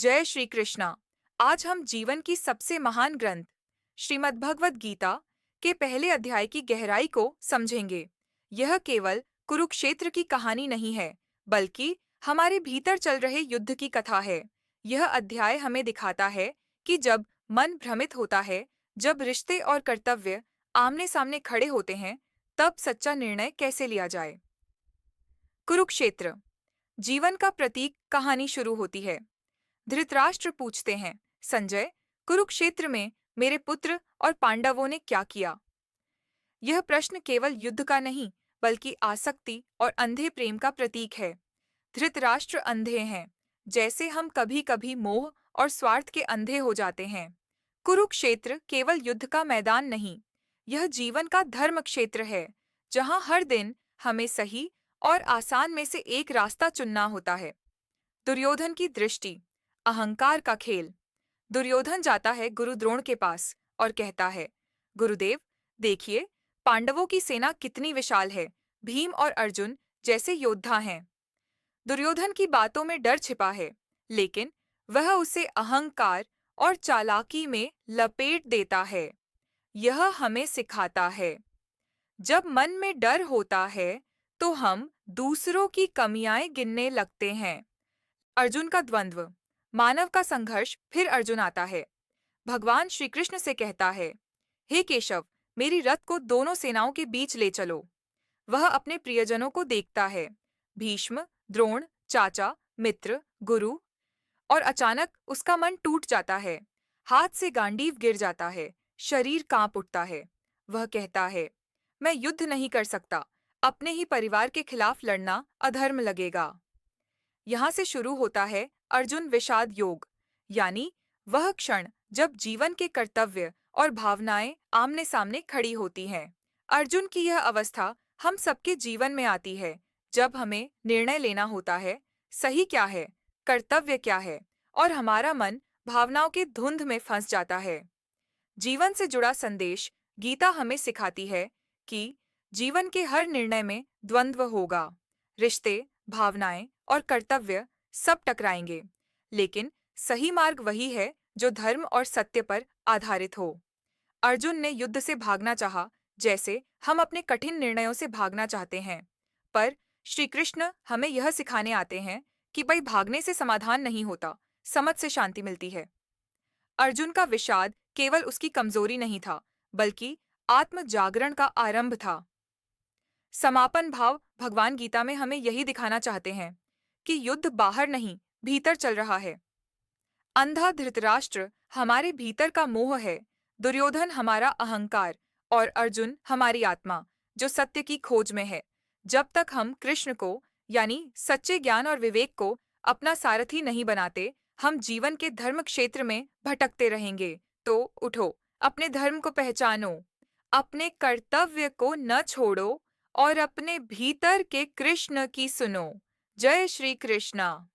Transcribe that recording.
जय श्री कृष्णा। आज हम जीवन की सबसे महान ग्रंथ श्रीमद् भगवत गीता के पहले अध्याय की गहराई को समझेंगे। यह केवल कुरुक्षेत्र की कहानी नहीं है, बल्कि हमारे भीतर चल रहे युद्ध की कथा है। यह अध्याय हमें दिखाता है कि जब मन भ्रमित होता है, जब रिश्ते और कर्तव्य आमने सामने खड़े होते हैं, तब सच्चा निर्णय कैसे लिया जाए। कुरुक्षेत्र जीवन का प्रतीक कहानी शुरू होती है। धृतराष्ट्र पूछते हैं, संजय, कुरुक्षेत्र में मेरे पुत्र और पांडवों ने क्या किया? यह प्रश्न केवल युद्ध का नहीं, बल्कि आसक्ति और अंधे प्रेम का प्रतीक है। धृतराष्ट्र अंधे हैं, जैसे हम कभी-कभी मोह और स्वार्थ के अंधे हो जाते हैं। कुरुक्षेत्र केवल युद्ध का मैदान नहीं, यह जीवन का धर्म क्षेत्र है, जहां हर दिन हमें सही और आसान में से एक रास्ता चुनना होता है। दुर्योधन की दृष्टि, अहंकार का खेल। दुर्योधन जाता है गुरु द्रोण के पास और कहता है, गुरुदेव, देखिए, पांडवों की सेना कितनी विशाल है। भीम और अर्जुन जैसे योद्धा हैं। दुर्योधन की बातों में डर छिपा है, लेकिन वह उसे अहंकार और चालाकी में लपेट देता है। यह हमें सिखाता है, जब मन में डर होता है, तो हम दूसरों की कमियां गिनने लगते हैं। अर्जुन का द्वंद्व, मानव का संघर्ष। फिर अर्जुन आता है, भगवान श्री कृष्ण से कहता है, हे केशव, मेरी रथ को दोनों सेनाओं के बीच ले चलो। वह अपने प्रियजनों को देखता है, भीष्म, द्रोण, चाचा, मित्र, गुरु, और अचानक उसका मन टूट जाता है। हाथ से गांडीव गिर जाता है, शरीर कांप उठता है। वह कहता है, मैं युद्ध नहीं कर सकता, अपने ही परिवार के खिलाफ लड़ना अधर्म लगेगा। यहाँ से शुरू होता है अर्जुन विषाद योग, यानी वह क्षण जब जीवन के कर्तव्य और भावनाएं आमने सामने खड़ी होती हैं। अर्जुन की यह अवस्था हम सबके जीवन में आती है, जब हमें निर्णय लेना होता है, सही क्या है, कर्तव्य क्या है, और हमारा मन भावनाओं की धुंध में फंस जाता है। जीवन से जुड़ा संदेश गीता हमें सिखाती है कि जीवन के हर निर्णय में द्वंद्व होगा। रिश्ते, भावनाएं और कर्तव्य सब टकराएंगे, लेकिन सही मार्ग वही है जो धर्म और सत्य पर आधारित हो। अर्जुन ने युद्ध से भागना चाहा, जैसे हम अपने कठिन निर्णयों से भागना चाहते हैं। पर श्री कृष्ण हमें यह सिखाने आते हैं कि भाई, भागने से समाधान नहीं होता, समझ से शांति मिलती है। अर्जुन का विषाद केवल उसकी कमजोरी नहीं था, बल्कि आत्म जागरण का आरंभ था। समापन भाव भगवान गीता में हमें यही दिखाना चाहते हैं कि युद्ध बाहर नहीं, भीतर चल रहा है। अंधा धृतराष्ट्र हमारे भीतर का मोह है, दुर्योधन हमारा अहंकार, और अर्जुन हमारी आत्मा, जो सत्य की खोज में है। जब तक हम कृष्ण को, यानी सच्चे ज्ञान और विवेक को, अपना सारथी नहीं बनाते, हम जीवन के धर्म क्षेत्र में भटकते रहेंगे। तो उठो, अपने धर्म को पहचानो, अपने कर्तव्य को न छोड़ो, और अपने भीतर के कृष्ण की सुनो। जय श्री कृष्णा।